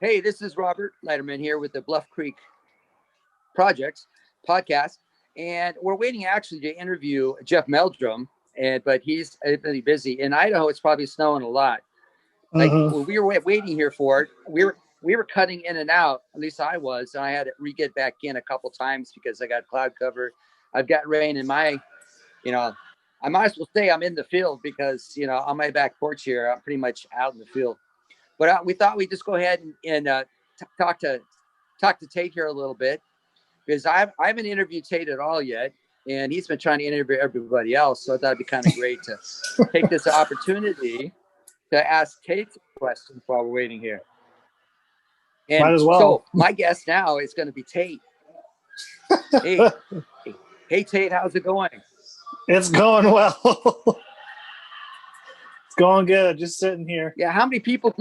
Hey, this is Robert Leiterman here with the Bluff Creek Project Podcast, and we're waiting actually to interview Jeff Meldrum, but he's really busy. In Idaho, it's probably snowing a lot. Like when we were waiting here for it, we were cutting in and out. At least I was, and I had to get back in a couple times because I got cloud cover. I've got rain in my, I might as well say I'm in the field because on my back porch here, I'm pretty much out in the field. But we thought we'd just go ahead and talk to Tate here a little bit because I haven't interviewed Tate at all yet, and he's been trying to interview everybody else. So I thought it'd be kind of great to take this opportunity to ask Tate questions while we're waiting here. And might as well. So my guest now is going to be Tate. Hey, Tate, how's it going? It's going well. It's going good. Just sitting here. Yeah. How many people?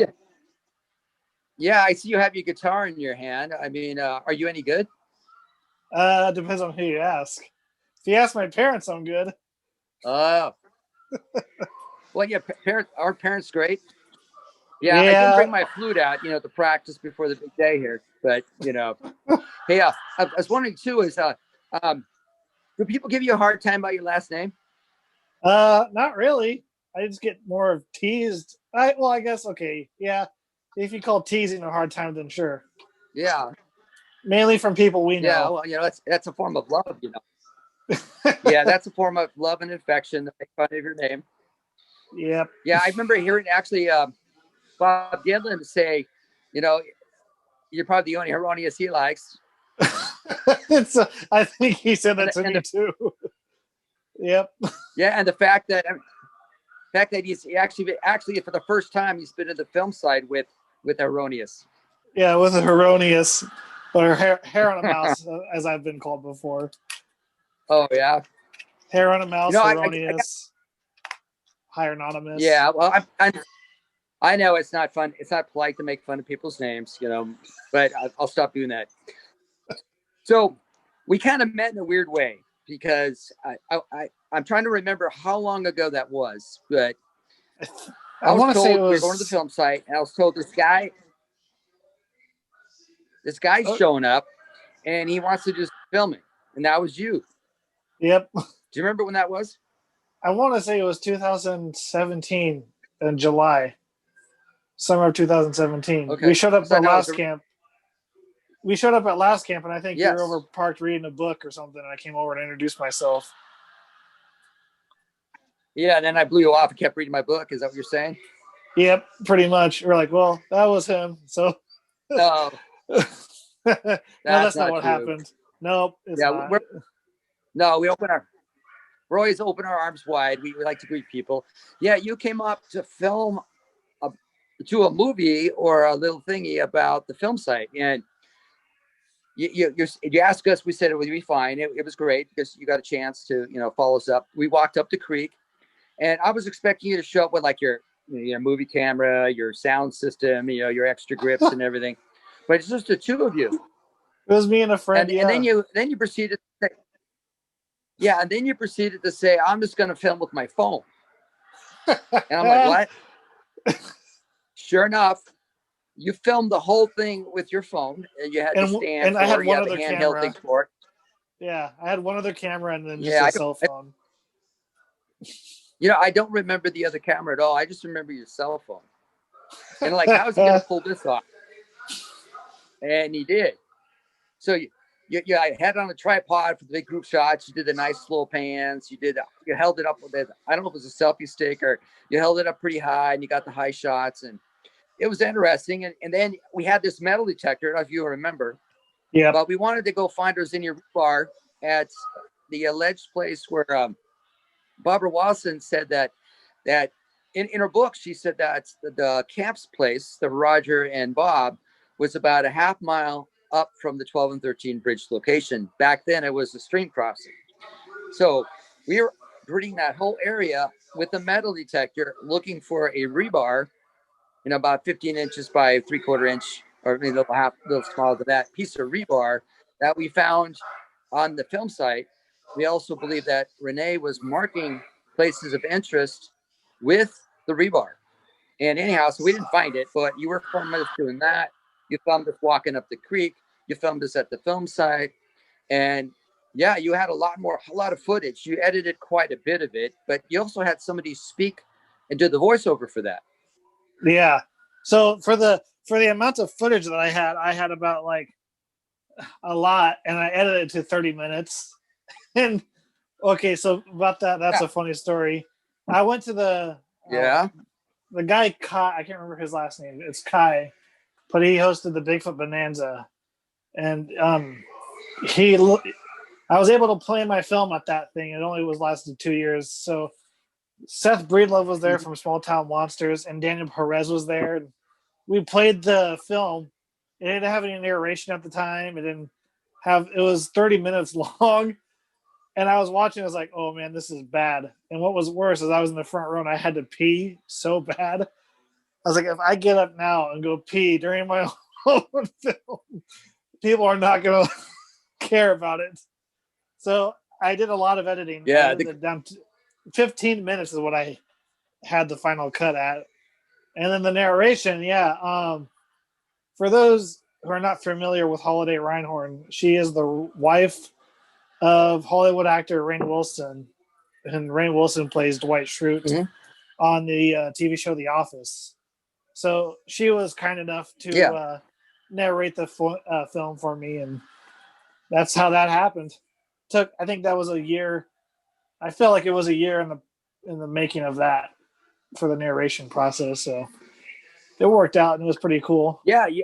Yeah, I see you have your guitar in your hand. I mean, are you any good? Depends on who you ask. If you ask my parents, I'm good. Oh. Well, yeah, our parents great. Yeah, I didn't bring my flute out, to practice before the big day here. But, hey, I was wondering too, do people give you a hard time about your last name? Not really. I just get more teased. I guess, okay. Yeah. If you call teasing a hard time, then sure. Yeah. Mainly from people we know. Yeah, well, that's a form of love, Yeah, that's a form of love and affection to make fun of your name. Yep. Yeah, I remember hearing actually Bob Gimlin say, you're probably the only Hieronymus he likes. I think he said that to me too. Yep. Yeah, and the fact that he's actually for the first time he's been in the film side with Hieronymus. Yeah, with Hieronymus, or hair on a mouse, as I've been called before. Oh yeah, hair on a mouse, Hieronymus, Hieronymus. Yeah, well, I know it's not fun. It's not polite to make fun of people's names, but I'll stop doing that. So we kind of met in a weird way because I'm trying to remember how long ago that was, but I was told we were going to the film site, and I was told this guy's showing up, and he wants to just film it, and that was you. Yep. Do you remember when that was? I want to say it was 2017 in July, summer of 2017. Okay. We showed up at last camp. We showed up at last camp, and I think you were over parked reading a book or something, and I came over and introduced myself. Yeah, and then I blew you off and kept reading my book. Is that what you're saying? Yep, pretty much. We're like, well, that was him. So no, that's not what happened. Nope. We're always open our arms wide. We like to greet people. Yeah, you came up to film to a movie or a little thingy about the film site, and you asked us. We said it would be fine. It was great because you got a chance to follow us up. We walked up the creek, and I was expecting you to show up with like your movie camera, your sound system, your extra grips and everything. But it's just the two of you. It was me and a friend. And then you proceeded to say, and then you proceeded to say, I'm just going to film with my phone. And I'm like, what? Sure enough, you filmed the whole thing with your phone, and you had to stand and I had one other handheld thing for it. Yeah, I had one other camera and then just a cell phone. I don't remember the other camera at all. I just remember your cell phone. And like, how was he going to pull this off? And he did. So you had it on a tripod for the big group shots. You did the nice slow pans. You held it up with it. I don't know if it was a selfie stick or you held it up pretty high and you got the high shots, and it was interesting. And then we had this metal detector. I don't know if you remember. Yeah. But we wanted to go find our Zinnia bar at the alleged place where Barbara Wilson said that in her book, she said that the camp's place, the Roger and Bob, was about a half mile up from the 12 and 13 bridge location. Back then, it was a stream crossing. So we were reading that whole area with a metal detector, looking for a rebar, about 15 inches by 3/4 inch, or maybe a little smaller than that, piece of rebar that we found on the film site. We also believe that Renee was marking places of interest with the rebar. And anyhow, so we didn't find it, but you were from us doing that. You filmed us walking up the creek. You filmed us at the film site. And yeah, you had a lot of footage. You edited quite a bit of it, but you also had somebody speak and do the voiceover for that. Yeah. So for the amount of footage that I had about like a lot, and I edited it to 30 minutes. And okay, so about that's a funny story. I went to the guy Kai, I can't remember his last name. It's Kai, but he hosted the Bigfoot Bonanza, and I was able to play my film at that thing. It only lasted 2 years. So Seth Breedlove was there from Small Town Monsters, and Daniel Perez was there. And we played the film. It didn't have any narration at the time. It was 30 minutes long. And I was watching, I was like, oh man, this is bad. And what was worse is I was in the front row and I had to pee so bad. I was like, if I get up now and go pee during my own film, people are not going to care about it. So I did a lot of editing. Yeah. Down to 15 minutes is what I had the final cut at. And then the narration, for those who are not familiar with Holiday Reinhorn, she is the wife of Hollywood actor Rainn Wilson. And Rainn Wilson plays Dwight Schrute on the TV show The Office. So she was kind enough to narrate the film for me, and that's how that happened. I think that was a year. I felt like it was a year in the making of that for the narration process. So it worked out, and it was pretty cool. Yeah. You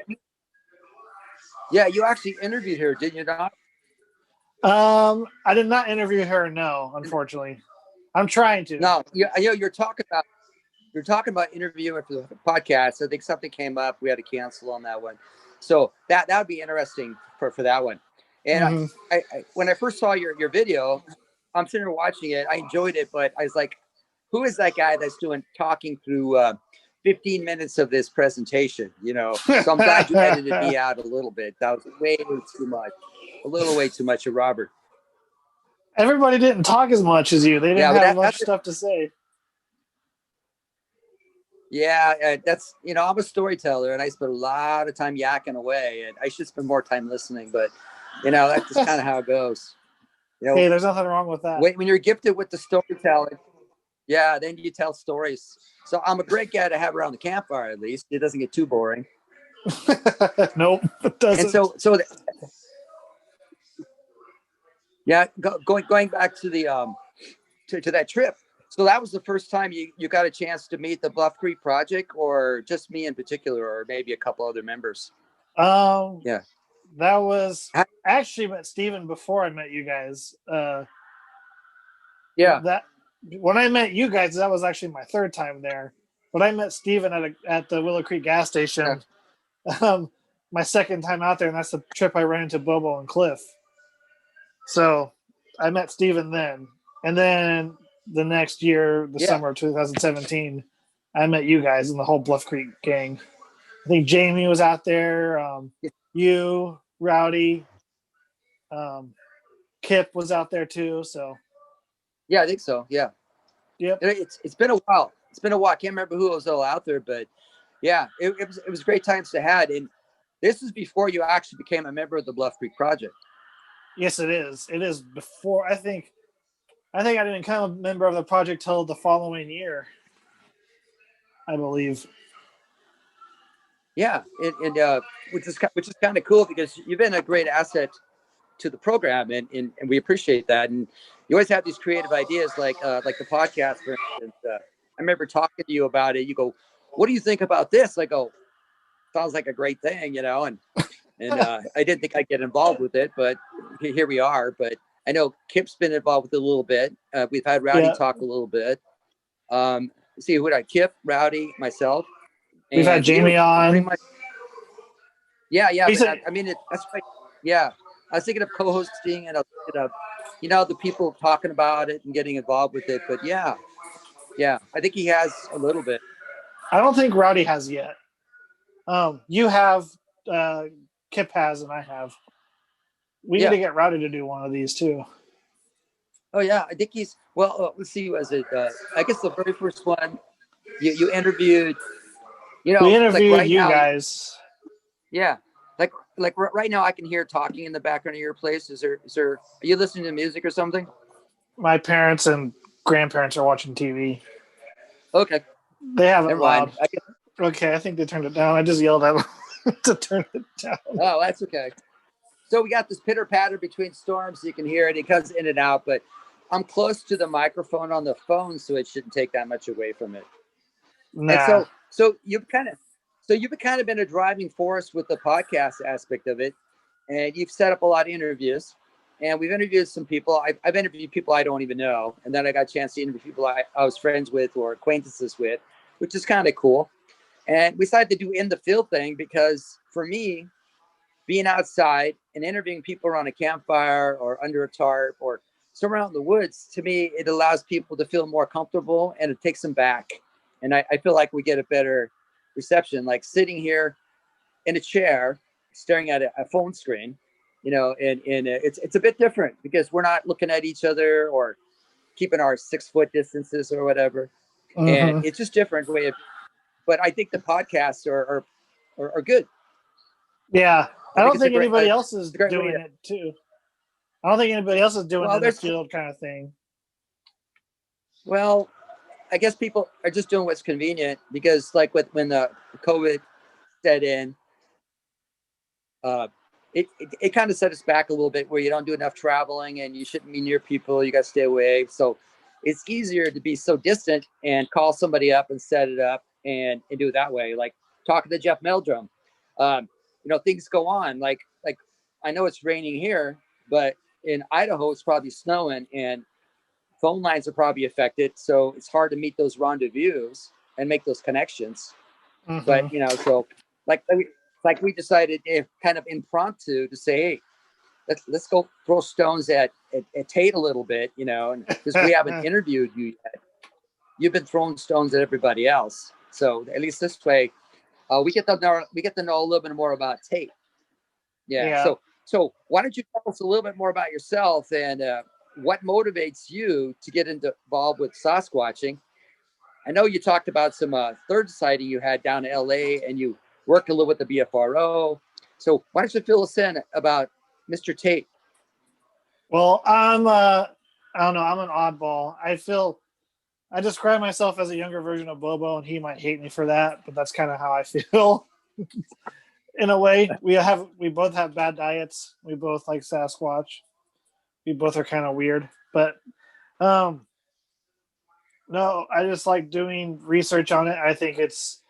actually interviewed her, didn't you not? I did not interview her. No, unfortunately. I'm trying to. No, you're talking about interviewing for the podcast. I think something came up. We had to cancel on that one. So that would be interesting for that one. And I when I first saw your video, I'm sitting there watching it. I enjoyed it, but I was like, who is that guy that's talking through 15 minutes of this presentation? So I'm glad you edited me out a little bit. That was way too much. A little way too much of Robert. Everybody didn't talk as much as you. They didn't have much stuff to say. Yeah, that's, I'm a storyteller, and I spend a lot of time yakking away, and I should spend more time listening, but, that's just kind of how it goes. Hey, there's nothing wrong with that. When you're gifted with the storytelling, then you tell stories. So I'm a great guy to have around the campfire, at least. It doesn't get too boring. Nope, it doesn't. And so going back to the to that trip. So that was the first time you got a chance to meet the Bluff Creek Project, or just me in particular, or maybe a couple other members? That was I actually met Steven before I met you guys. That when I met you guys, that was actually my third time there. But I met Steven at the Willow Creek gas station. My second time out there, and that's the trip I ran into Bobo and Cliff. So I met Steven then. And then the next year, the summer of 2017, I met you guys and the whole Bluff Creek gang. I think Jamie was out there. You, Rowdy, Kip was out there too. So yeah, I think so. Yeah. Yep. It's been a while. I can't remember who was all out there, but yeah, it was great times to have. And this is before you actually became a member of the Bluff Creek Project. Yes, it is. It is before. I think I didn't become a member of the project till the following year, I believe. Yeah, and which is kind of cool, because you've been a great asset to the program, and we appreciate that. And you always have these creative ideas, like the podcast, for instance. I remember talking to you about it. You go, "What do you think about this?" I go, "Sounds like a great thing," and I didn't think I'd get involved with it, but here we are. But I know Kip's been involved with it a little bit. We've had Rowdy talk a little bit. See who I Kip, Rowdy, myself. We've had Jamie on. Yeah. That's right. Yeah. I was thinking of co-hosting, and I was thinking of, the people talking about it and getting involved with it. But yeah. I think he has a little bit. I don't think Rowdy has yet. You have, Kip has, and I have. We need to get Rowdy to do one of these too. Oh yeah, I think he's let's see. Was it? I guess the very first one you interviewed. We interviewed you guys. Yeah, like right now I can hear talking in the background of your place. Is there, are you listening to music or something? My parents and grandparents are watching TV. Okay. They have it loud. I Okay, I think they turned it down. I just yelled at them to turn it down. Oh, that's okay. So we got this pitter patter between storms. You can hear it. It comes in and out, but I'm close to the microphone on the phone, so it shouldn't take that much away from it. Nah. And so you've kind of been a driving force with the podcast aspect of it, and you've set up a lot of interviews, and we've interviewed some people. I've interviewed people I don't even know, and then I got a chance to interview people I was friends with or acquaintances with, which is kind of cool. And we decided to do in the field thing because for me, being outside and interviewing people around a campfire or under a tarp or somewhere out in the woods, to me, it allows people to feel more comfortable and it takes them back. And I feel like we get a better reception, like sitting here in a chair, staring at a phone screen, you know, and it's a bit different because we're not looking at each other or keeping our 6 foot distances or whatever. And it's just different way of, but I think the podcasts are good. Yeah. I don't think anybody else is doing it too. I don't think anybody else is doing the field kind of thing. Well, I guess people are just doing what's convenient because like when the COVID set in, it kind of set us back a little bit where you don't do enough traveling and you shouldn't be near people. You got to stay away. So it's easier to be so distant and call somebody up and set it up and do it that way. Like talking to Jeff Meldrum, you know, things go on. Like I know it's raining here, but in Idaho, it's probably snowing and phone lines are probably affected. So it's hard to meet those rendezvous and make those connections. But, you know, so like we decided kind of impromptu to say, hey, let's go throw stones at Tate a little bit, you know, and because we haven't interviewed you yet. You've been throwing stones at everybody else. So at least this way, we get to know a little bit more about Tate. Yeah. So why don't you tell us a little bit more about yourself and what motivates you to get involved with Sasquatching? I know you talked about some third sighting you had down in LA and you worked a little with the BFRO. So why don't you fill us in about Mr. Tate? Well, I don't know. I'm an oddball. I describe myself as a younger version of Bobo, and he might hate me for that, but that's kind of how I feel. In a way, we both have bad diets. We both like Sasquatch. We both are kind of weird, but no, I just like doing research on it. I think it's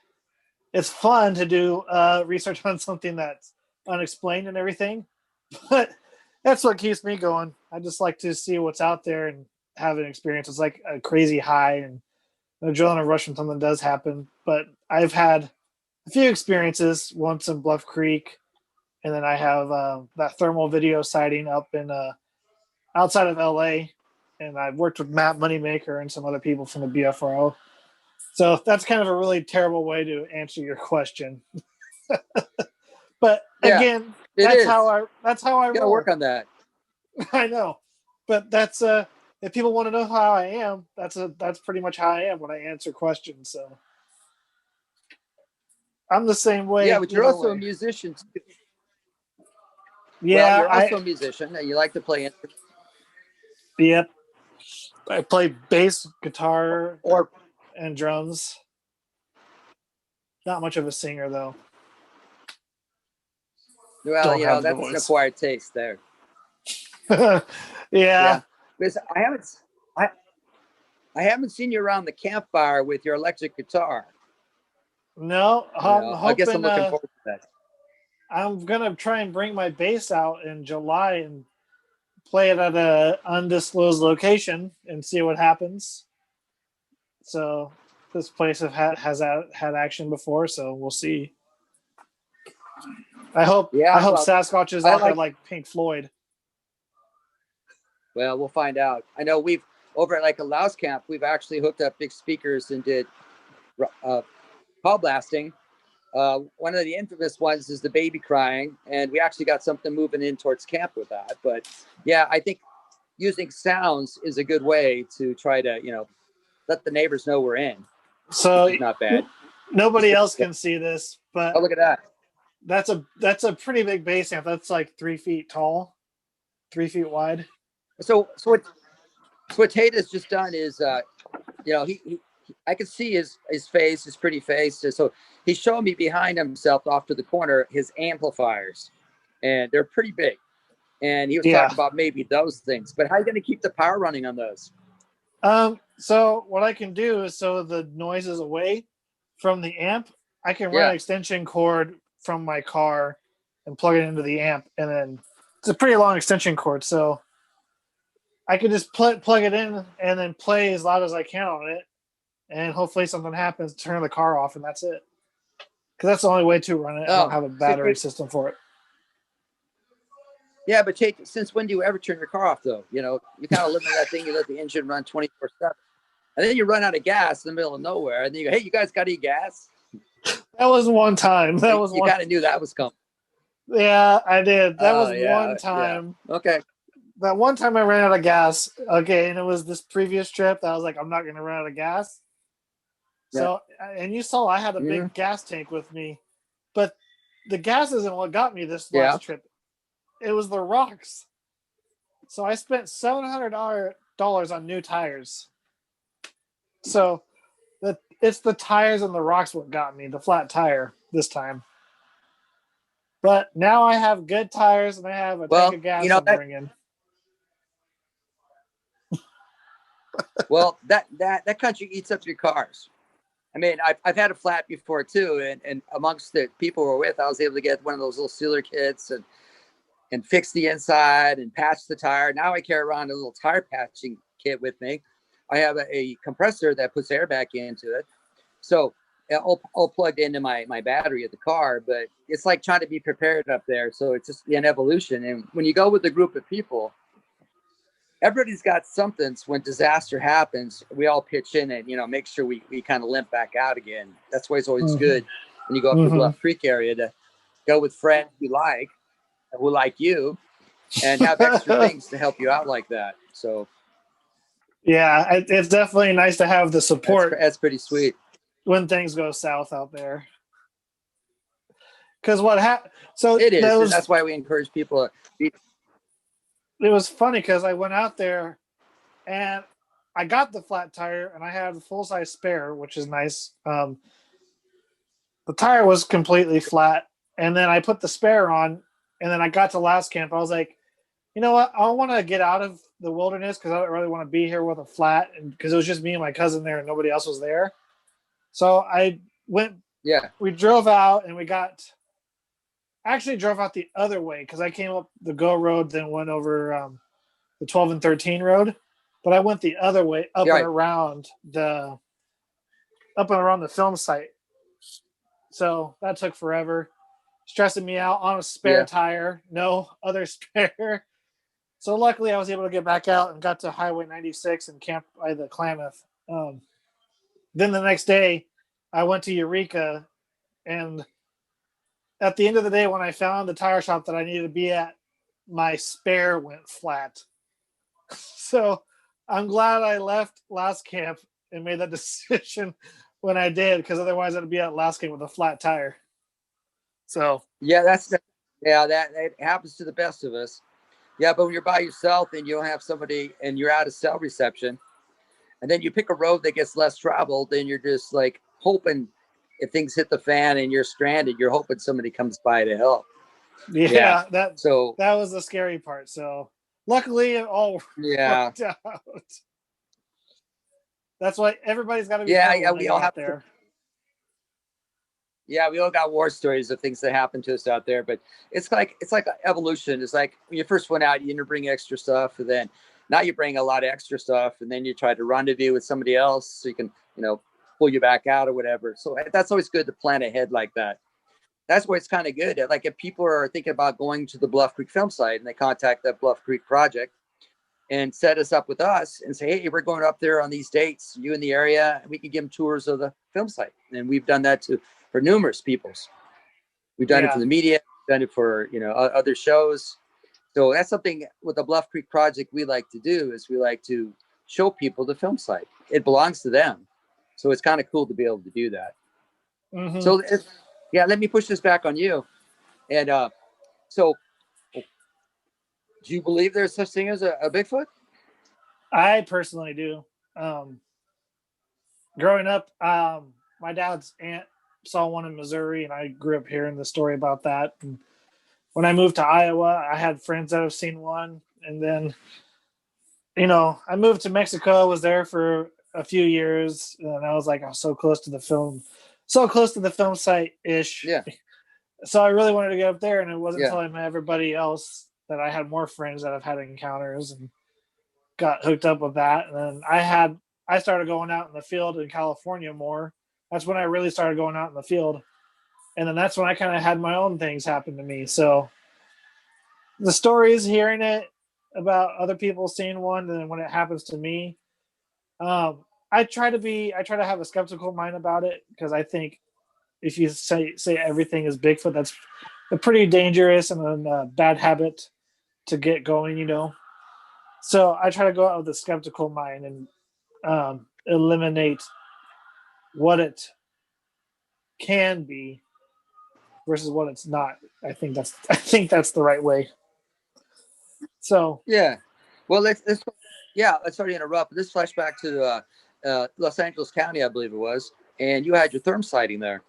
fun to do research on something that's unexplained and everything, but that's what keeps me going. I just like to see what's out there and have an experience. It's like a crazy high, and a drill and a rush when something does happen. But I've had a few experiences, once in Bluff Creek, and then I have that thermal video sighting up in outside of LA, and I've worked with Matt Moneymaker and some other people from the BFRO. So that's kind of a really terrible way to answer your question. But again, that's how I gotta work on that. I know, but that's if people want to know how I am, that's pretty much how I am when I answer questions. So I'm the same way. Yeah, but you're also a musician too. Yeah, well, you're also a musician and you like to play instruments. Yep. I play bass, guitar, and drums. Not much of a singer, though. Well, you know, that's an acquired taste there. Yeah. Because I haven't seen you around the campfire with your electric guitar. No, I guess I'm looking forward to that. I'm gonna try and bring my bass out in July and play it at an undisclosed location and see what happens. So this place has had action before, so we'll see. I hope Sasquatch is out there like Pink Floyd. Well, we'll find out. I know we've over at like a Louse camp, we've actually hooked up big speakers and did call blasting. One of the infamous ones is the baby crying, and we actually got something moving in towards camp with that. But yeah, I think using sounds is a good way to try to, you know, let the neighbors know we're in. So not bad. Nobody else can see this, but look at that. That's a pretty big base amp. That's like 3 feet tall, 3 feet wide. So what Tate has just done is, he I can see his face, his pretty face. So he's showing me behind himself off to the corner his amplifiers, and they're pretty big. And he was talking about maybe those things, but how are you going to keep the power running on those? So what I can do is, so the noise is away from the amp, I can run an extension cord from my car and plug it into the amp, and then it's a pretty long extension cord, so I can just plug it in and then play as loud as I can on it, and hopefully something happens, turn the car off, and that's it. Because that's the only way to run it. I don't have a battery system for it. Yeah, but Tate, since when do you ever turn your car off, though? You kind of live in that thing. You let the engine run 24/7, and then you run out of gas in the middle of nowhere, and then you go, "Hey, you guys got any gas?" That was one time. You kind of knew that was coming. Yeah, I did. That was one time. Yeah. Okay. That one time I ran out of gas. Okay, and it was this previous trip that I was like, I'm not going to run out of gas. Yeah. So, and you saw I had a big gas tank with me, but the gas isn't what got me this last trip. It was the rocks. So I spent $700 on new tires. So it's the tires and the rocks what got me, the flat tire this time. But now I have good tires and I have a tank of gas to bring in. Well, that country eats up your cars. I mean, I've had a flat before too, and amongst the people we're with, I was able to get one of those little sealer kits and fix the inside and patch the tire. Now I carry around a little tire patching kit with me. I have a compressor that puts air back into it. So all plugged into my battery of the car, but it's like trying to be prepared up there. So it's just an evolution. And when you go with a group of people, everybody's got something. So when disaster happens, we all pitch in and, make sure we kind of limp back out again. That's why it's always good when you go up to the Bluff Creek area to go with friends you like, who like you, and have extra things to help you out like that. So yeah, it's definitely nice to have the support. That's pretty sweet when things go south out there. Because what happened? So it is. That's why we encourage people. It was funny because I went out there and I got the flat tire and I had a full size spare, which is nice. The tire was completely flat, and then I put the spare on. And then I got to last camp. I was like, you know what? I want to get out of the wilderness because I don't really want to be here with a flat. And because it was just me and my cousin there and nobody else was there. So I went. Yeah. We drove out and actually drove out the other way because I came up the Go road, then went over the 12 and 13 road. But I went the other way up and around the film site. So that took forever. Stressing me out on a spare tire, no other spare. So luckily I was able to get back out and got to Highway 96 and camped by the Klamath. Then the next day I went to Eureka, and at the end of the day when I found the tire shop that I needed to be at, my spare went flat. So I'm glad I left last camp and made that decision when I did, because otherwise I'd be at last camp with a flat tire. So that happens to the best of us. Yeah, but when you're by yourself and you don't have somebody and you're out of cell reception, and then you pick a road that gets less traveled, then you're just like hoping if things hit the fan and you're stranded, you're hoping somebody comes by to help. Yeah. That was the scary part. So luckily it all worked out. That's why everybody's got to be we all have there. Yeah, we all got war stories of things that happened to us out there, but it's like evolution. It's like when you first went out, you didn't bring extra stuff, and then now you bring a lot of extra stuff, and then you try to rendezvous with somebody else so you can, pull you back out or whatever. So that's always good to plan ahead like that. That's where it's kind of good. Like if people are thinking about going to the Bluff Creek film site and they contact that Bluff Creek Project and set us up with us and say, hey, we're going up there on these dates, you in the area, and we can give them tours of the film site. And we've done that for numerous peoples. We've done it for the media, done it for, other shows. So that's something with the Bluff Creek Project we like to do, is we like to show people the film site. It belongs to them. So it's kind of cool to be able to do that. Mm-hmm. So let me push this back on you. And so, do you believe there's such thing as a Bigfoot? I personally do. Growing up, my dad's aunt saw one in Missouri, and I grew up hearing the story about that. And when I moved to Iowa, I had friends that have seen one. And then, I moved to Mexico, was there for a few years, and I was like, I'm so close to the film site-ish. Yeah. So I really wanted to get up there, and it wasn't until I met everybody else that I had more friends that have had encounters and got hooked up with that. And then I started going out in the field in California more. That's when I really started going out in the field. And then that's when I kind of had my own things happen to me. So the stories, hearing it about other people seeing one, and then when it happens to me, I try to have a skeptical mind about it, because I think if you say everything is Bigfoot, that's a pretty dangerous and a bad habit to get going, So I try to go out with a skeptical mind and eliminate what it can be versus what it's not. I think that's the right way. So yeah. Well, let's sorry to interrupt. Let's flash back to Los Angeles County, I believe it was, and you had your therm sighting there,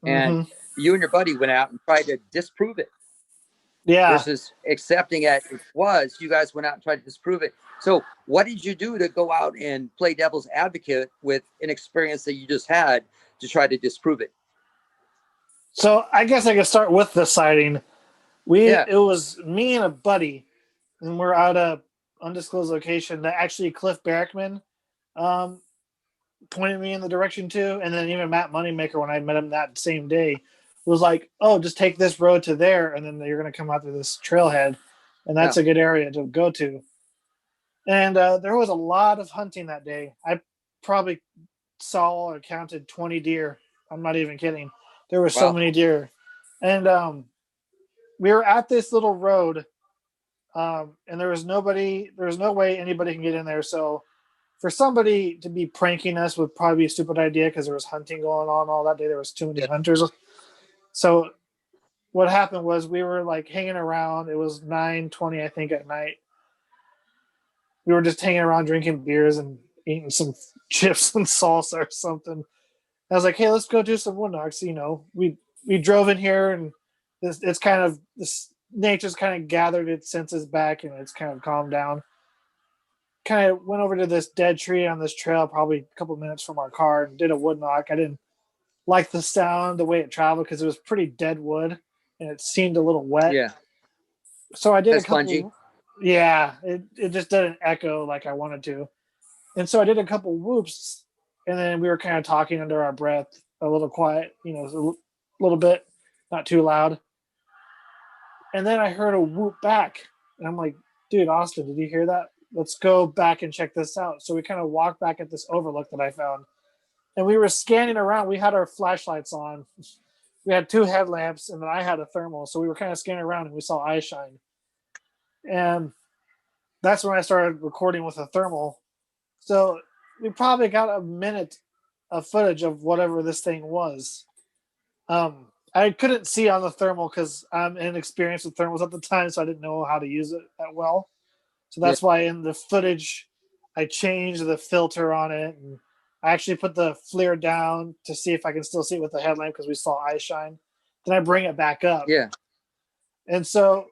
and you and your buddy went out and tried to disprove it. Yeah. Versus accepting it was, you guys went out and tried to disprove it. So what did you do to go out and play devil's advocate with an experience that you just had to try to disprove it? So I guess I could start with the sighting. It was me and a buddy, and we're at a undisclosed location that actually Cliff Barrickman pointed me in the direction to, and then even Matt Moneymaker, when I met him that same day, was like, oh, just take this road to there, and then you're going to come out to this trailhead, and that's a good area to go to. And there was a lot of hunting that day. I probably saw or counted 20 deer. I'm not even kidding. There were so many deer. And we were at this little road, and there was no way anybody can get in there. So for somebody to be pranking us would probably be a stupid idea, because there was hunting going on all that day. There was too many hunters. So what happened was we were like hanging around. It was 9:20, I think, at night. We were just hanging around drinking beers and eating some chips and salsa or something. I was like, hey, let's go do some wood knocks. We drove in here, and it's kind of, this nature's kind of gathered its senses back, and it's kind of calmed down. Kind of went over to this dead tree on this trail, probably a couple minutes from our car, and did a wood knock. I didn't like the sound, the way it traveled, because it was pretty dead wood, and it seemed a little wet. Yeah. So I did a couple. Spongy. Yeah, it just didn't echo like I wanted to. And so I did a couple whoops, and then we were kind of talking under our breath, a little quiet, a little bit, not too loud. And then I heard a whoop back, and I'm like, dude, Austin, did you hear that? Let's go back and check this out. So we kind of walked back at this overlook that I found, and we were scanning around. We had our flashlights on. We had 2 headlamps, and then I had a thermal. So we were kind of scanning around, and we saw eye shine. And that's when I started recording with a thermal. So we probably got a minute of footage of whatever this thing was. I couldn't see on the thermal because I'm inexperienced with thermals at the time, so I didn't know how to use it that well. So that's why in the footage, I changed the filter on it, and I actually put the FLIR down to see if I can still see it with the headlamp, because we saw eye shine. Then I bring it back up. Yeah. And so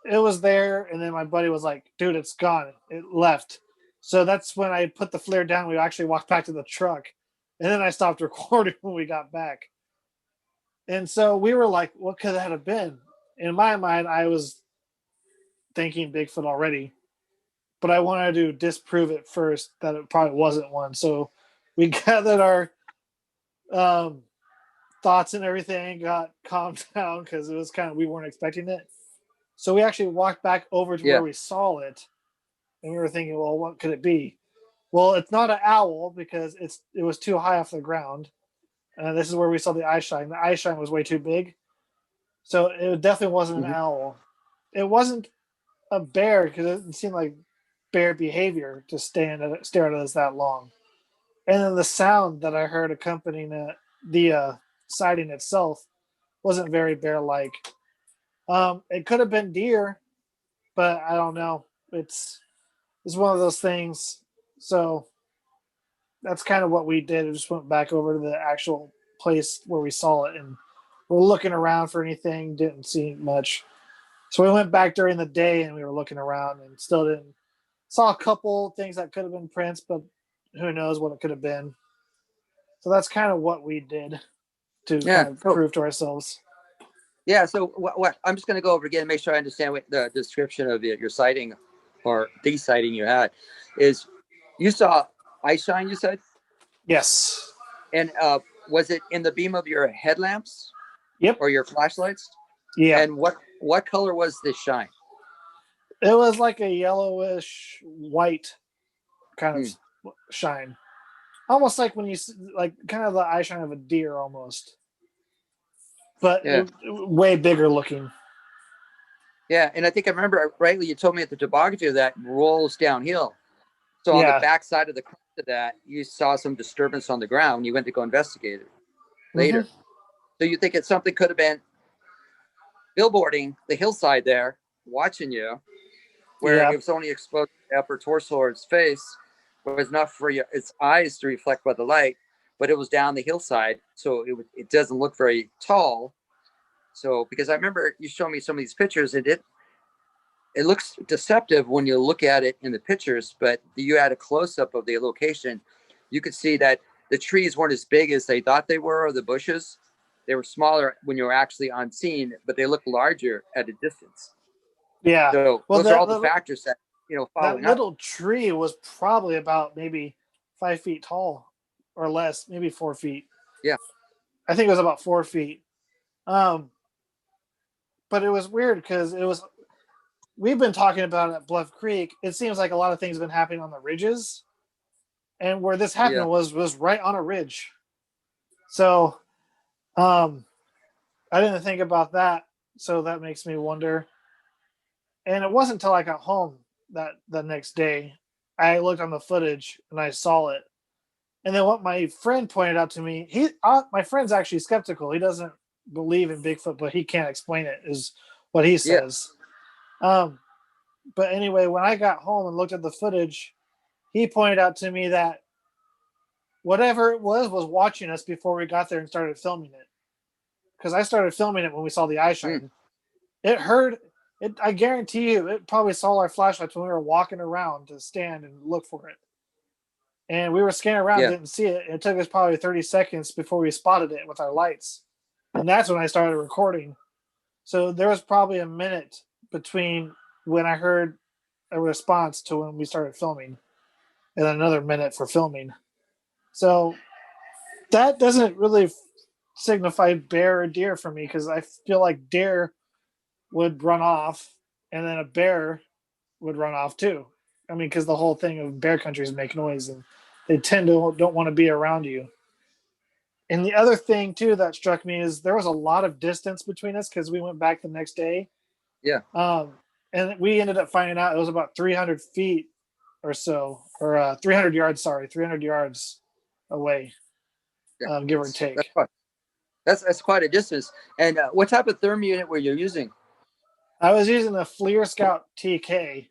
it was there, and then my buddy was like, dude, it's gone. It left. So that's when I put the FLIR down. We actually walked back to the truck, and then I stopped recording when we got back. And so we were like, what could that have been? In my mind, I was thinking Bigfoot already, but I wanted to disprove it first that it probably wasn't one. So we gathered our thoughts and everything, got calmed down, because it was we weren't expecting it. So we actually walked back over to where we saw it, and we were thinking, well, what could it be? Well, it's not an owl, because it was too high off the ground. And this is where we saw the eye shine. The eye shine was way too big. So it definitely wasn't an owl. It wasn't a bear, because it didn't seem like bear behavior to stare at us that long. And then the sound that I heard accompanying the sighting itself wasn't very bear-like. It could have been deer, but I don't know. It's one of those things. So that's kind of what we did. We just went back over to the actual place where we saw it, and we're looking around for anything. Didn't see much. So we went back during the day and we were looking around and still didn't. Saw a couple things that could have been prints, but who knows what it could have been. So that's kind of what we did to kind of prove to ourselves. Yeah. So what I'm just going to go over again and make sure I understand what the description of your sighting or the sighting you had is. You saw eye shine, you said? Yes. And was it in the beam of your headlamps? Yep. Or your flashlights? Yeah. And what color was this shine? It was like a yellowish white kind of shine. Almost like when you like kind of the eye shine of a deer almost. But way bigger looking. Yeah, and I think I remember rightly you told me that the topography of that rolls downhill. So on the back side of the crest of that, you saw some disturbance on the ground. You went to go investigate it later. Mm-hmm. So you think something could have been billboarding the hillside there, watching you, where it was only exposed to the upper torso or its face, was enough for its eyes to reflect by the light, but it was down the hillside, so it doesn't look very tall. So because I remember you showed me some of these pictures, and it looks deceptive when you look at it in the pictures, but you had a close-up of the location. You could see that the trees weren't as big as they thought they were, or the bushes. They were smaller when you were actually on scene, but they looked larger at a distance. Yeah. So those are all the factors that, that little tree was probably about maybe 5 feet tall or less, maybe 4 feet. Yeah. I think it was about 4 feet. But it was weird because we've been talking about it at Bluff Creek. It seems like a lot of things have been happening on the ridges, and where this happened was right on a ridge. So, I didn't think about that. So that makes me wonder. And it wasn't until I got home that the next day I looked on the footage and I saw it. And then what my friend pointed out to me, my friend's actually skeptical. He doesn't believe in Bigfoot, but he can't explain it, is what he says. Yeah. But anyway, when I got home and looked at the footage, he pointed out to me that whatever it was watching us before we got there and started filming it. Because I started filming it when we saw the eye shine. It heard it. I guarantee you, it probably saw our flashlights when we were walking around to stand and look for it. And we were scanning around, didn't see it. It took us probably 30 seconds before we spotted it with our lights. And that's when I started recording. So there was probably a minute between when I heard a response to when we started filming, and another minute for filming. So that doesn't really signify bear or deer for me, because I feel like deer would run off and then a bear would run off too. I mean, because the whole thing of bear country is make noise, and they tend to don't want to be around you. And the other thing too that struck me is there was a lot of distance between us because we went back the next day. Yeah. And we ended up finding out it was about 300 feet or so, or 300 yards, 300 yards away, give or take. That's quite a distance. And what type of therm unit were you using? I was using the FLIR Scout TK,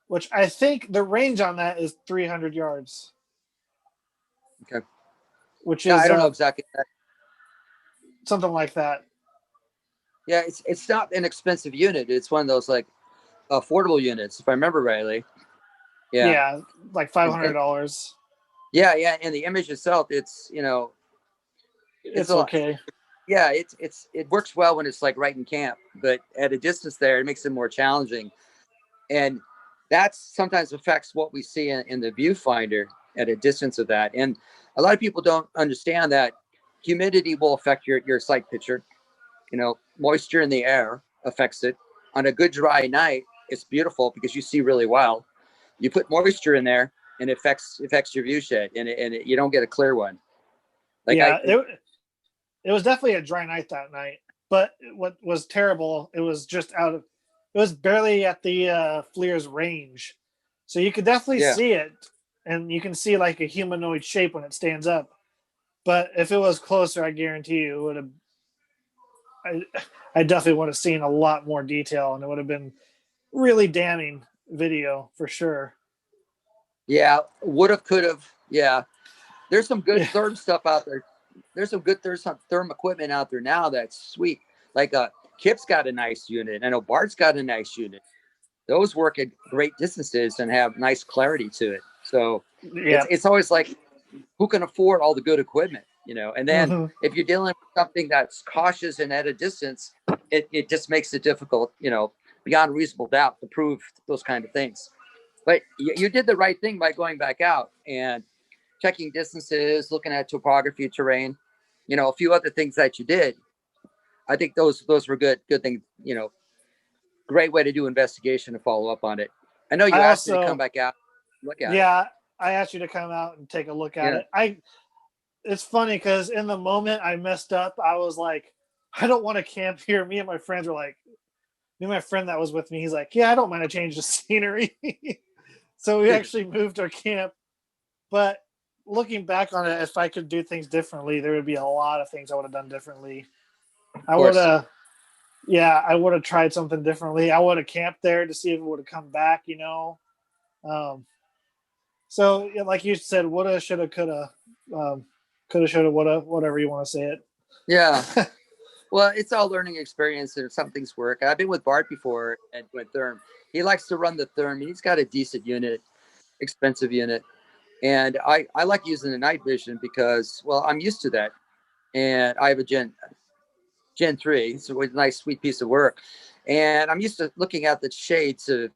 which I think the range on that is 300 yards. Okay. Which is I don't know exactly that. Something like that. Yeah, it's not an expensive unit. It's one of those like affordable units, if I remember rightly. Yeah. Yeah, like $500. Yeah, and the image itself, it's it's okay. Yeah, it works well when it's like right in camp, but at a distance there, it makes it more challenging, and that sometimes affects what we see in the viewfinder at a distance of that. And a lot of people don't understand that humidity will affect your sight picture. Moisture in the air affects it. On a good dry night, it's beautiful because you see really well. You put moisture in there, and it affects your view shed, and you don't get a clear one. It was definitely a dry night that night. But what was terrible, it was barely at the FLIR's range, so you could definitely see it, and you can see like a humanoid shape when it stands up. But if it was closer, I guarantee you it would have. I definitely would have seen a lot more detail, and it would have been really damning video for sure. Yeah, would have, could have. Yeah, there's some good therm stuff out there. There's some therm equipment out there now that's sweet. Like Kip's got a nice unit. I know Bart's got a nice unit. Those work at great distances and have nice clarity to it. So it's always like, who can afford all the good equipment, And then if you're dealing with something that's cautious and at a distance, it just makes it difficult, beyond reasonable doubt to prove those kind of things. But you did the right thing by going back out and checking distances, looking at topography, terrain, a few other things that you did. I think those were good things, great way to do investigation and follow up on it. I know you asked me to come back out, look at it. Yeah, I asked you to come out and take a look at it. It's funny because in the moment I messed up. I was like, I don't want to camp here. Me and my friends were like, my friend that was with me, he's like, yeah, I don't mind to change the scenery. So we actually moved our camp. But looking back on it, if I could do things differently, there would be a lot of things I would have done differently. I would have tried something differently. I would have camped there to see if it would have come back, So like you said, woulda, shoulda, coulda, shoulda, woulda, whatever you want to say it. Yeah. Well, it's all learning experience, and some things work. I've been with Bart before and with Therm. He likes to run the Therm. He's got a decent unit, expensive unit. And I like using the night vision because, well, I'm used to that. And I have a Gen 3, so it's a nice, sweet piece of work. And I'm used to looking at the shades of,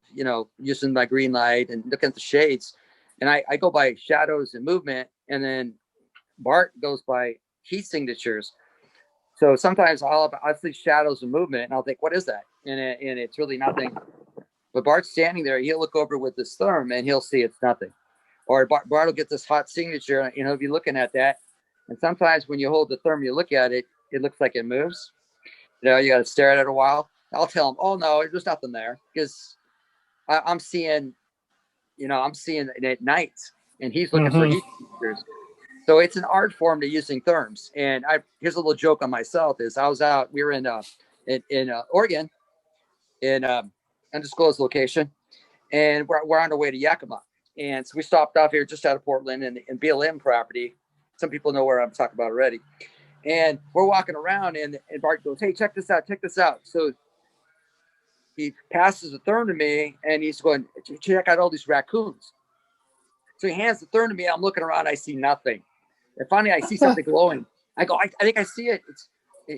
using my green light and looking at the shades. And I go by shadows and movement. And then Bart goes by heat signatures. So sometimes I'll see shadows and movement, and I'll think, what is that? And it's really nothing. But Bart's standing there. He'll look over with his Therm, and he'll see it's nothing. Or Bart will get this hot signature, he'll be looking at that. And sometimes when you hold the Therm, you look at it, it looks like it moves. You got to stare at it a while. I'll tell him, oh, no, there's nothing there. Because I'm seeing it at night, and he's looking for heat signatures. So it's an art form to using Therms. And here's a little joke on myself is I was out, we were in Oregon, in undisclosed location, and we're on our way to Yakima. And so we stopped off here just out of Portland and BLM property. Some people know where I'm talking about already. And we're walking around, and Bart goes, hey, check this out. So he passes the Therm to me, and he's going, check out all these raccoons. So he hands the Therm to me. I'm looking around. I see nothing. And finally, I see something glowing. I go, I think I see it.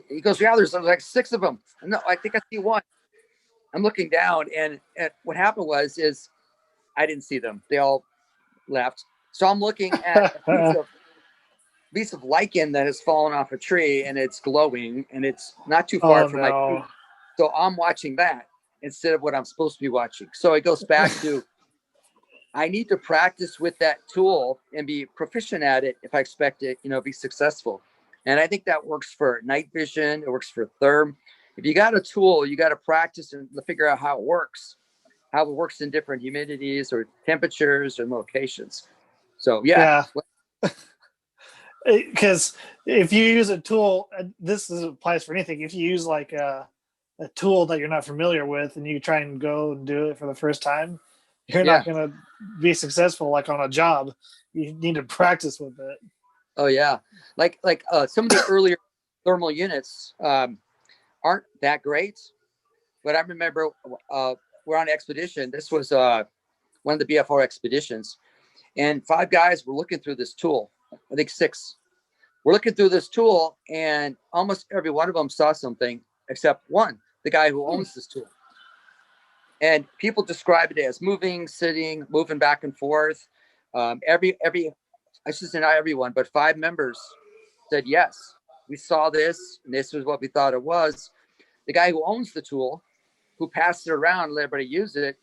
He goes, yeah, there's like 6 of them. No, I think I see one. I'm looking down, and what happened is I didn't see them. They all left. So I'm looking at a piece of lichen that has fallen off a tree, and it's glowing, and it's not too far from my feet. So I'm watching that instead of what I'm supposed to be watching. So it goes back to I need to practice with that tool and be proficient at it if I expect it, be successful. And I think that works for night vision. It works for Therm. If you got a tool, you got to practice and figure out how it works in different humidities or temperatures and locations. So, yeah. Because if you use a tool, this applies for anything. If you use like a tool that you're not familiar with and you try and go and do it for the first time, you're not going to be successful like on a job. You need to practice with it. Oh, yeah. Like some of the earlier thermal units aren't that great. But I remember we're on an expedition. This was one of the BFRO expeditions. And 5 guys were looking through this tool. I think 6. We're looking through this tool, and almost every one of them saw something except one, the guy who owns this tool. And people describe it as moving, sitting, moving back and forth. Every I should say not everyone, but 5 members said, yes, we saw this, and this was what we thought it was. The guy who owns the tool, who passed it around and let everybody use it,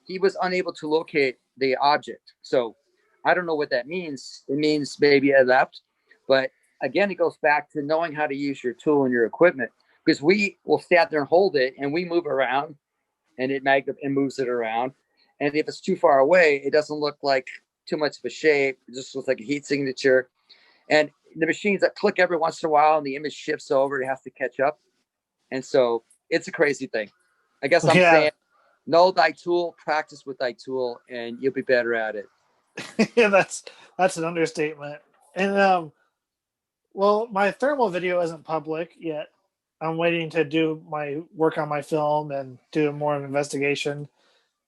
he was unable to locate the object. So I don't know what that means. It means maybe it left. But again, it goes back to knowing how to use your tool and your equipment, because we will stand there and hold it, and we move around, and it moves it around. And if it's too far away, it doesn't look like too much of a shape. It just looks like a heat signature. And the machines that click every once in a while and the image shifts over, it has to catch up. And so it's a crazy thing. I guess I'm saying, know thy tool, practice with thy tool, and you'll be better at it. Yeah, that's an understatement. And well, my thermal video isn't public yet. I'm waiting to do my work on my film and do more of an investigation.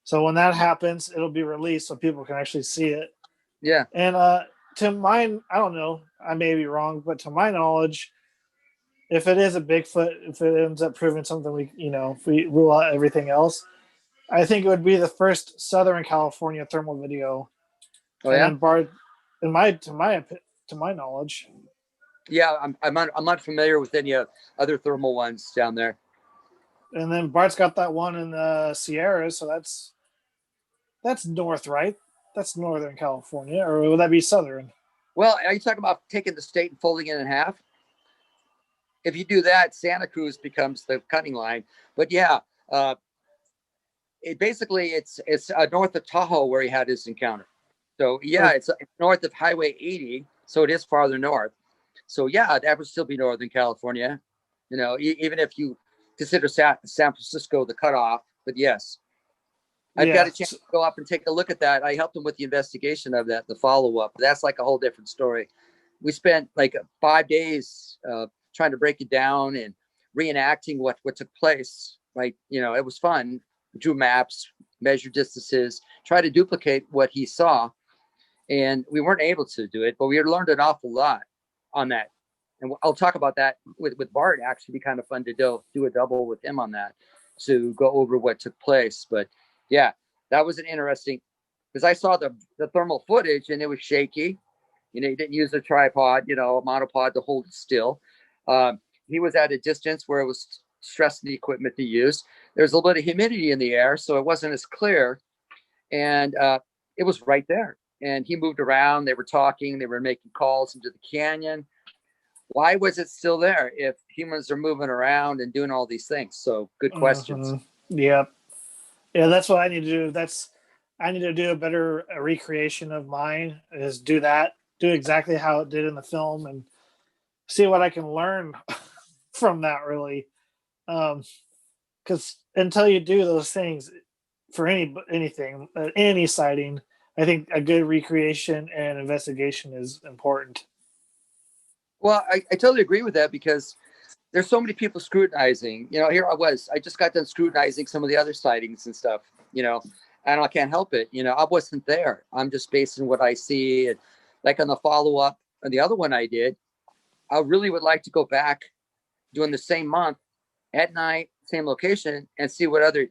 So when that happens, it'll be released so people can actually see it. Yeah. And to mine, I don't know, I may be wrong, but to my knowledge, if it is a Bigfoot, if it ends up proving something, if we rule out everything else, I think it would be the first Southern California thermal video. Oh yeah. And Bart, to my knowledge. Yeah, I'm not familiar with any other thermal ones down there. And then Bart's got that one in the Sierras, so that's north, right? That's Northern California, or would that be Southern? Well, are you talking about taking the state and folding it in half? If you do that, Santa Cruz becomes the cutting line. But yeah, it's north of Tahoe where he had his encounter. So yeah, it's north of Highway 80, so it is farther north. So yeah, that would still be Northern California, even if you consider San Francisco the cutoff. But yes, I've got a chance to go up and take a look at that. I helped him with the investigation of that, the follow-up. That's like a whole different story. We spent like 5 days trying to break it down and reenacting what took place. Like, it was fun. We drew maps, measured distances, try to duplicate what he saw. And we weren't able to do it, but we learned an awful lot on that. And I'll talk about that with Bart. Actually, be kind of fun to do a double with him on that, to go over what took place. But yeah, that was an interesting, because I saw the thermal footage and it was shaky. He didn't use a tripod, a monopod to hold it still. He was at a distance where it was stressing the equipment to use. There's a little bit of humidity in the air, so it wasn't as clear. And it was right there. And he moved around. They were talking. They were making calls into the canyon. Why was it still there if humans are moving around and doing all these things? So good questions. Yeah. Yeah, that's what I need to do. I need to do a better recreation of mine, is do exactly how it did in the film and see what I can learn from that, really. Because until you do those things for anything, any sighting, I think a good recreation and investigation is important. Well, I totally agree with that, because there's so many people scrutinizing. Here I just got done scrutinizing some of the other sightings and stuff, and I can't help it. I wasn't there. I'm just basing what I see. And like on the follow-up on the other one I did, I really would like to go back during the same month at night, same location, and see what other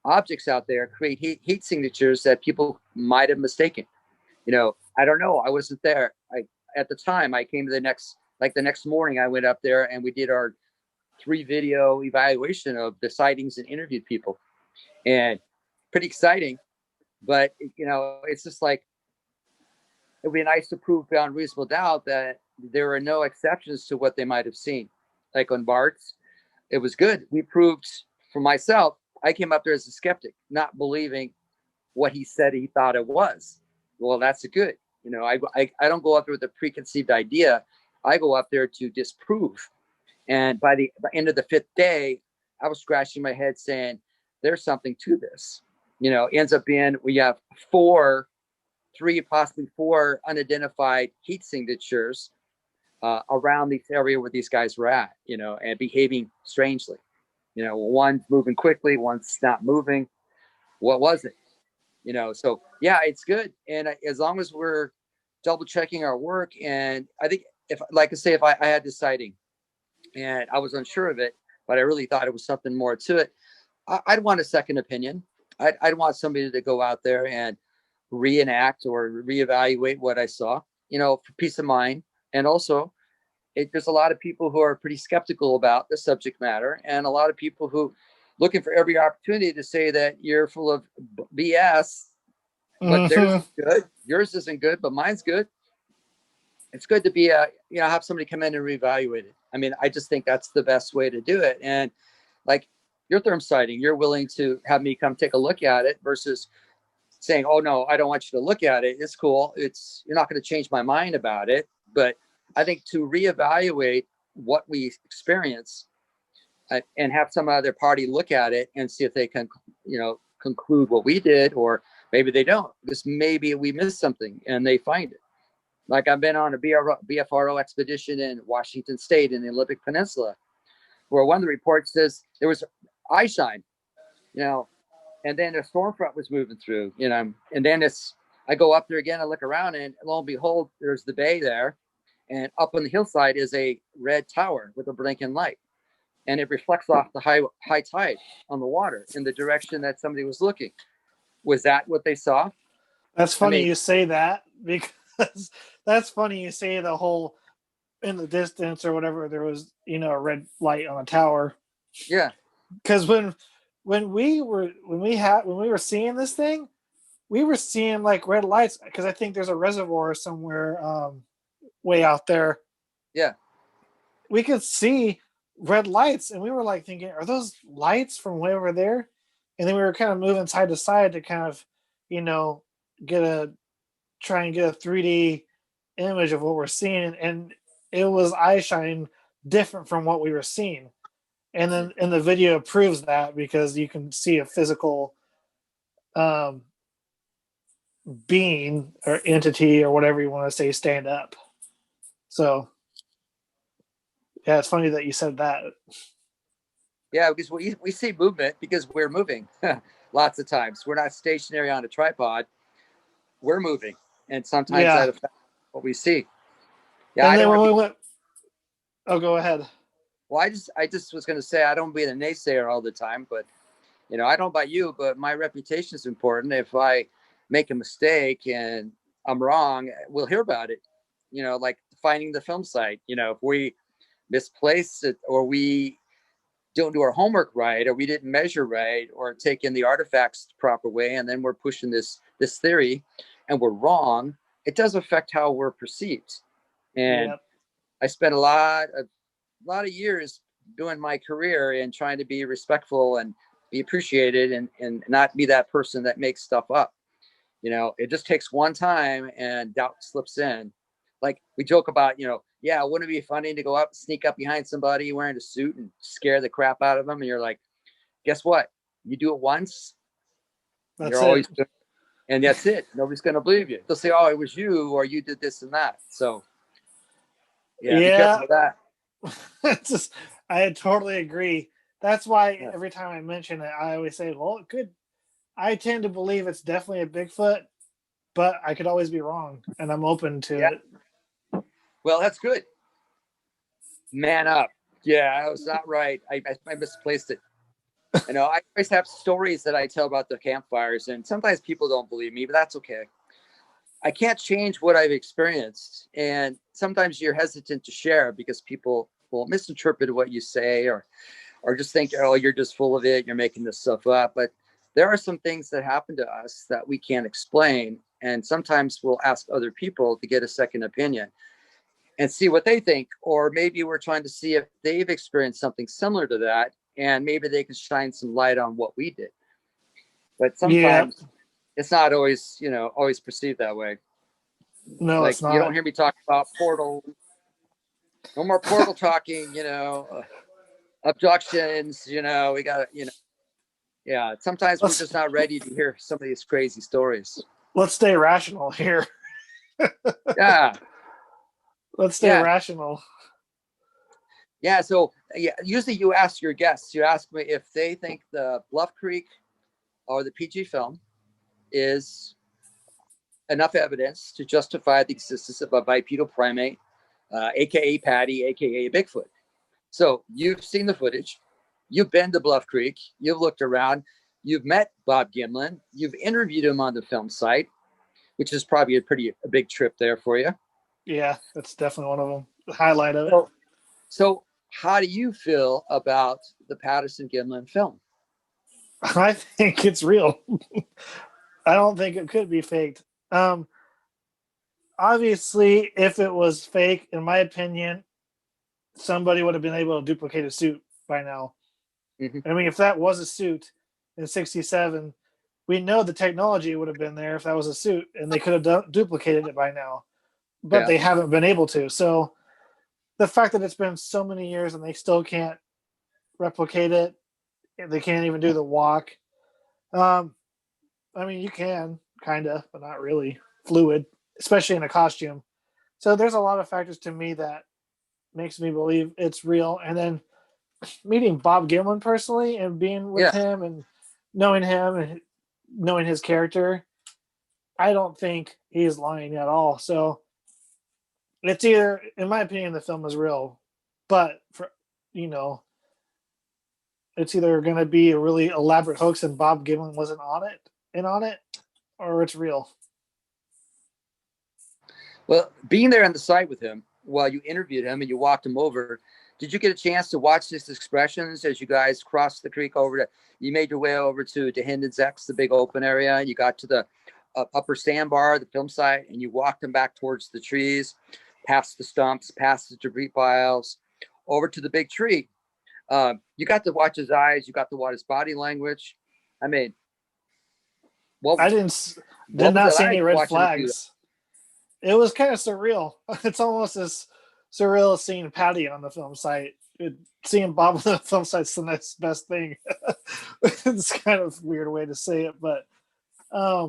objects out there create heat signatures that people might have mistaken. I don't know. I wasn't there. At the time I came to the next morning, I went up there and we did our 3-video evaluation of the sightings and interviewed people, and pretty exciting. But it's just like, it'd be nice to prove beyond reasonable doubt that there are no exceptions to what they might have seen. Like on Bart's, it was good. We proved, for myself, I came up there as a skeptic, not believing what he said he thought it was. Well, that's good. I don't go up there with a preconceived idea. I go up there to disprove. And by the end of the 5th day, I was scratching my head saying, there's something to this. Ends up being, we have 3, possibly 4 unidentified heat signatures around this area where these guys were at, and behaving strangely. One's moving quickly, one's not moving. What was it? So yeah, it's good. And as long as we're double checking our work, and I think if I had this sighting and I was unsure of it, but I really thought it was something more to it, I'd want a second opinion. I'd want somebody to go out there and reenact or reevaluate what I saw, for peace of mind. And also, there's a lot of people who are pretty skeptical about the subject matter, and a lot of people who looking for every opportunity to say that you're full of BS, but theirs is good. Yours isn't good, but mine's good. It's good to be have somebody come in and reevaluate it. I mean, I just think that's the best way to do it. And like your therm sighting, you're willing to have me come take a look at it versus saying, oh no, I don't want you to look at it. It's cool. You're not going to change my mind about it. But I think to reevaluate what we experience, and have some other party look at it and see if they can, conclude what we did, or maybe they don't. Because maybe we missed something and they find it. Like I've been on a BFRO expedition in Washington State in the Olympic Peninsula, where one of the reports says there was eye shine, and then a storm front was moving through, and then I go up there again, I look around, and lo and behold, there's the bay there. And up on the hillside is a red tower with a blinking light. And it reflects off the high tide on the water in the direction that somebody was looking. Was that what they saw? That's funny you say that, because that's funny you say the whole in the distance or whatever, there was, a red light on a tower. Yeah. Because when we were seeing this thing, we were seeing like red lights, because I think there's a reservoir somewhere way out there. Yeah. We could see red lights, and we were like thinking, are those lights from way over there? And then we were kind of moving side to side to kind of, try and get a 3D image of what we're seeing. And it was eye shine different from what we were seeing. And then in the video proves that, because you can see a physical being or entity or whatever you want to say stand up. So yeah, it's funny that you said that. Yeah, because we see movement because we're moving lots of times. We're not stationary on a tripod. We're moving. And sometimes that affects what we see. Yeah. And then when we went, go ahead. Well, I just was going to say, I don't be the naysayer all the time, but I don't know about you, but my reputation is important. If I make a mistake and I'm wrong, we'll hear about it. Like finding the film site. If we misplace it, or we don't do our homework right, or we didn't measure right, or take in the artifacts the proper way, and then we're pushing this theory and we're wrong, it does affect how we're perceived. And I spent a lot of years doing my career and trying to be respectful and be appreciated, and not be that person that makes stuff up. It just takes one time and doubt slips in. Like we joke about, wouldn't it be funny to go up, sneak up behind somebody wearing a suit and scare the crap out of them? And you're like, guess what? You do it once, you're always good. And that's it. Nobody's going to believe you. They'll say, oh, it was you, or you did this and that. So be careful with that. I totally agree. That's why every time I mention it, I always say, well, I tend to believe it's definitely a Bigfoot, but I could always be wrong, and I'm open to it. Well, that's good. Man up. Yeah, I was not right. I misplaced it. I always have stories that I tell about the campfires, and sometimes people don't believe me, but that's okay. I can't change what I've experienced, and sometimes you're hesitant to share because people will misinterpret what you say, or just think, oh, you're just full of it, you're making this stuff up. But there are some things that happen to us that we can't explain, and sometimes we'll ask other people to get a second opinion and see what they think. Or maybe we're trying to see if they've experienced something similar to that, and maybe they can shine some light on what we did. But sometimes it's not always, always perceived that way. No, like, it's not. You don't hear me talk about portal. No more portal talking, abductions, we got to, yeah. Sometimes we're just not ready to hear some of these crazy stories. Let's stay rational here. Yeah. Let's stay rational. Yeah. So usually you ask your guests, you ask me if they think the Bluff Creek or the PG film is enough evidence to justify the existence of a bipedal primate, aka Patty, aka Bigfoot. So you've seen the footage, you've been to Bluff Creek, you've looked around, you've met Bob Gimlin, you've interviewed him on the film site, which is probably a big trip there for you. Yeah, that's definitely one of them. The highlight of it. So how do you feel about the Patterson Gimlin film? I think it's real. I don't think it could be faked. Obviously, if it was fake, in my opinion, somebody would have been able to duplicate a suit by now. Mm-hmm. I mean, if that was a suit in 1967, we know the technology would have been there if that was a suit, and they could have duplicated it by now. But they haven't been able to. So the fact that it's been so many years and they still can't replicate it. They can't even do the walk. I mean, you can kind of, but not really. Fluid, especially in a costume. So there's a lot of factors to me that makes me believe it's real. And then meeting Bob Gimlin personally and being with him and knowing him and knowing his character, I don't think he's lying at all. So it's either, in my opinion, the film is real, but it's either going to be a really elaborate hoax and Bob Gimlin wasn't on it, or it's real. Well, being there on the site with him while you interviewed him and you walked him over, did you get a chance to watch his expressions as you guys crossed the creek you made your way over to Hinden's X, the big open area, and you got to the upper sandbar, the film site, and you walked him back towards the trees, past the stumps, past the debris piles, over to the big tree. You got to watch his eyes. You got to watch his body language. I mean, I did not see any red flags. It was kind of surreal. It's almost as surreal as seeing Patty on the film site. Seeing Bob on the film site's the next best thing. It's kind of a weird way to say it, but I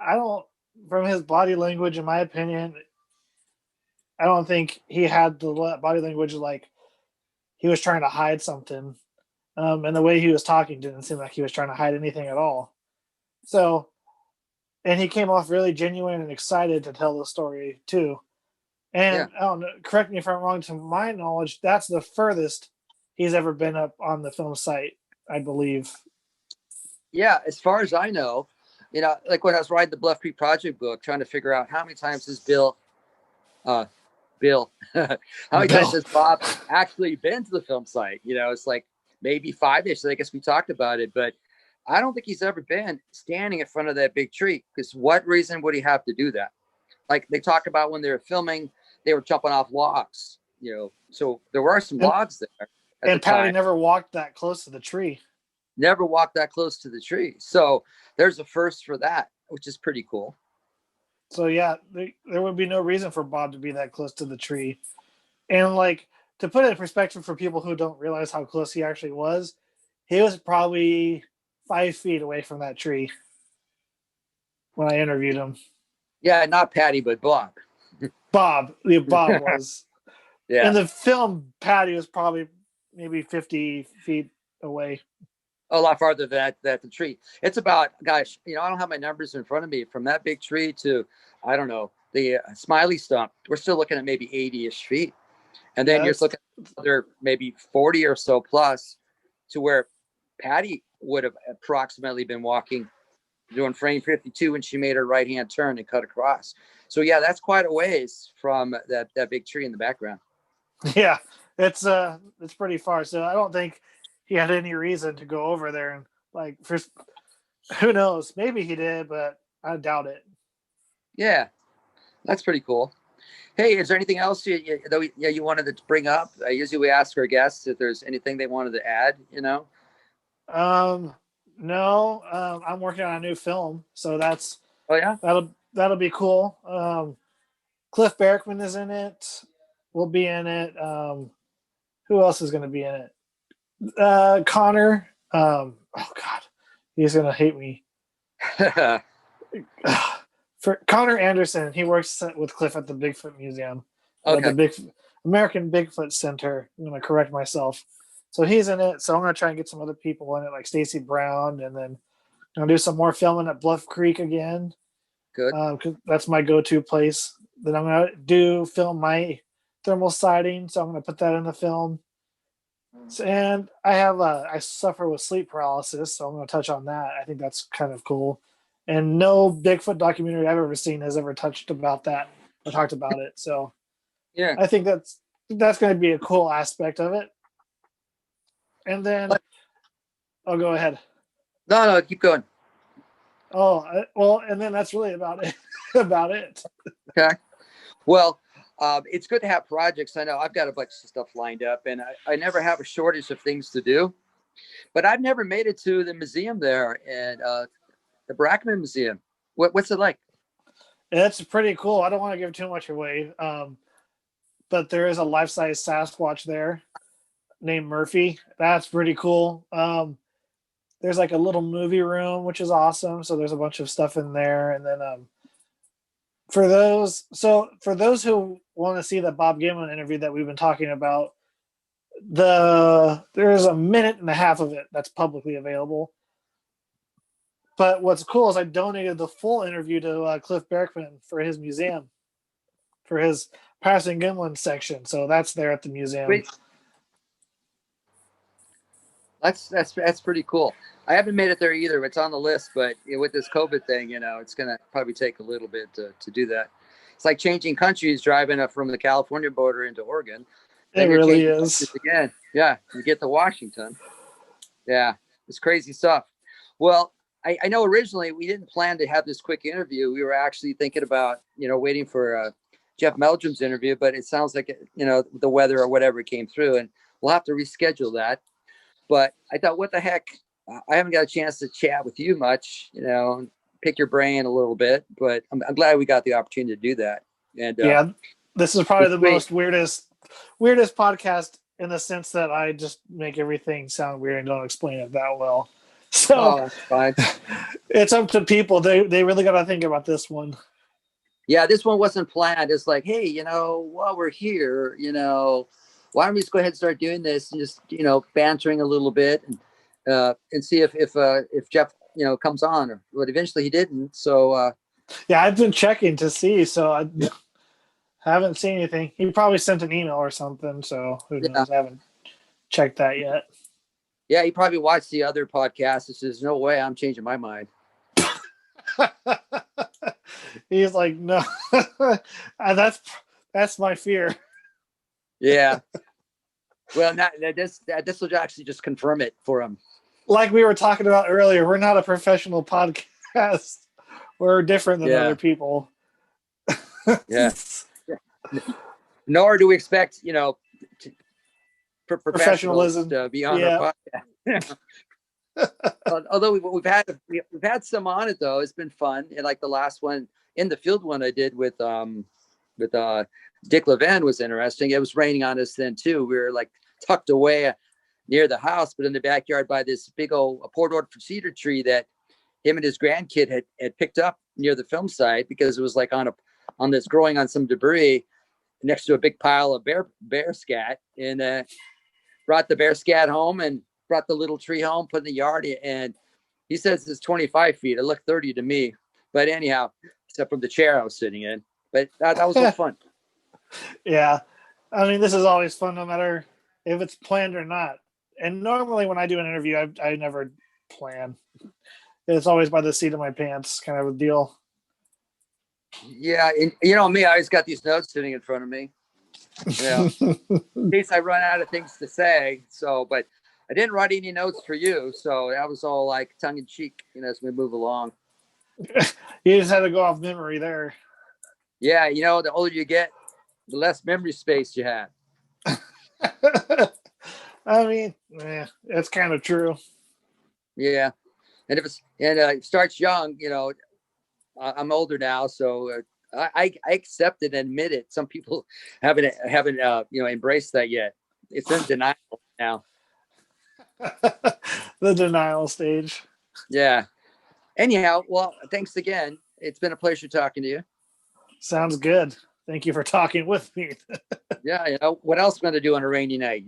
don't, from his body language, in my opinion, I don't think he had the body language like he was trying to hide something. And the way he was talking didn't seem like he was trying to hide anything at all. So, and he came off really genuine and excited to tell the story too. And I don't know, correct me if I'm wrong, to my knowledge, that's the furthest he's ever been up on the film site, I believe. Yeah, as far as I know, like when I was writing the Bluff Creek Project book, trying to figure out how many times has how many times has Bob actually been to the film site? It's like maybe 5-ish. So I guess we talked about it, but I don't think he's ever been standing in front of that big tree, because what reason would he have to do that? Like they talk about when they were filming, they were jumping off logs, so there were some logs there. And Patty never walked that close to the tree. Never walked that close to the tree. So there's a first for that, which is pretty cool. So yeah, there would be no reason for Bob to be that close to the tree. And like, to put it in perspective for people who don't realize how close he actually was, he was probably 5 feet away from that tree when I interviewed him. Yeah, not Patty, but Bob. Bob was. Yeah. In the film, Patty was probably maybe 50 feet away. A lot farther than that the tree. It's about, gosh, I don't have my numbers in front of me. From that big tree to, I don't know, the Smiley stump, we're still looking at maybe 80-ish feet. And then you're looking at another maybe 40 or so plus to where Patty would have approximately been walking, doing frame 52 when she made her right-hand turn and cut across. So yeah, that's quite a ways from that big tree in the background. Yeah, it's pretty far. So I don't think he had any reason to go over there. And like, who knows? Maybe he did, but I doubt it. Yeah, that's pretty cool. Hey, is there anything else you wanted to bring up? Usually we ask our guests if there's anything they wanted to add. No. I'm working on a new film, so that's that'll be cool. Cliff Barrickman is in it. We'll be in it. Who else is going to be in it? Connor. Oh God, he's going to hate me. For Connor Anderson, he works with Cliff at the Bigfoot Museum, the American Bigfoot Center. I'm going to correct myself. So he's in it. So I'm going to try and get some other people in it, like Stacey Brown, and then I'm going to do some more filming at Bluff Creek again. Good. 'Cause that's my go-to place. Then I'm going to film my thermal sighting. So I'm going to put that in the film. And I suffer with sleep paralysis. So I'm going to touch on that. I think that's kind of cool. And no Bigfoot documentary I've ever seen has ever talked about it. So yeah, I think that's going to be a cool aspect of it. And then, go ahead. No, keep going. And then that's really about it. Okay. Well, it's good to have projects. I know I've got a bunch of stuff lined up, and I never have a shortage of things to do. But I've never made it to the museum there, and the Brackman Museum. What's it like? It's pretty cool. I don't want to give too much away, but there is a life-size Sasquatch there. named Murphy. That's pretty cool. There's like a little movie room, which is awesome. So there's a bunch of stuff in there. And then for those who want to see the Bob Gimlin interview that we've been talking about, there's a minute and a half of it that's publicly available. But what's cool is I donated the full interview to Cliff Berkman for his museum, for his Passing Gimlin section. So that's there at the museum. Wait. That's pretty cool. I haven't made it there either. It's on the list, but with this COVID thing, it's going to probably take a little bit to do that. It's like changing countries, driving up from the California border into Oregon. It really is. Again. Yeah, you get to Washington. Yeah, it's crazy stuff. Well, I know originally we didn't plan to have this quick interview. We were actually thinking about, waiting for Jeff Meldrum's interview, but it sounds like, the weather or whatever came through, and we'll have to reschedule that. But I thought, what the heck? I haven't got a chance to chat with you much, pick your brain a little bit, but I'm glad we got the opportunity to do that. And yeah, this is probably the most weirdest podcast in the sense that I just make everything sound weird and don't explain it that well. So that's fine. It's up to people. They really got to think about this one. Yeah, this one wasn't planned. It's like, hey, while we're here, why don't we just go ahead and start doing this and just, bantering a little bit and see if Jeff, comes on. But eventually he didn't. So yeah, I've been checking to see. So I haven't seen anything. He probably sent an email or something. So who knows? I haven't checked that yet. Yeah, he probably watched the other podcast and says, no way, I'm changing my mind. He's like, no, that's my fear. Yeah. Well, this will actually just confirm it for him. Like we were talking about earlier, we're not a professional podcast. We're different than other people. Yeah. Nor do we expect, professionalism to be on our podcast. Although we've had some on it though, it's been fun. And like the last one, in the field one I did with Dick Levin was interesting. It was raining on us then too. We were like tucked away near the house, but in the backyard by this big old Port Orford cedar tree that him and his grandkid had picked up near the film site because it was like on this growing on some debris next to a big pile of bear scat, and brought the bear scat home and brought the little tree home, put in the yard, and he says it's 25 feet. It looked 30 to me, but anyhow, except from the chair I was sitting in. But that was so fun. Yeah, I mean, this is always fun, no matter if it's planned or not. And normally, when I do an interview, I never plan. It's always by the seat of my pants, kind of a deal. Yeah, and me, I always got these notes sitting in front of me. Yeah, in case I run out of things to say. So, but I didn't write any notes for you, so that was all like tongue in cheek, as we move along. You just had to go off memory there. Yeah, the older you get, the less memory space you have. I mean, that's kind of true. Yeah, and if it starts young, I'm older now, so I accept it and admit it. Some people haven't embraced that yet. It's in denial now. The denial stage. Yeah. Anyhow, well, thanks again. It's been a pleasure talking to you. Sounds good. Thank you for talking with me. Yeah, what else am I going to do on a rainy night,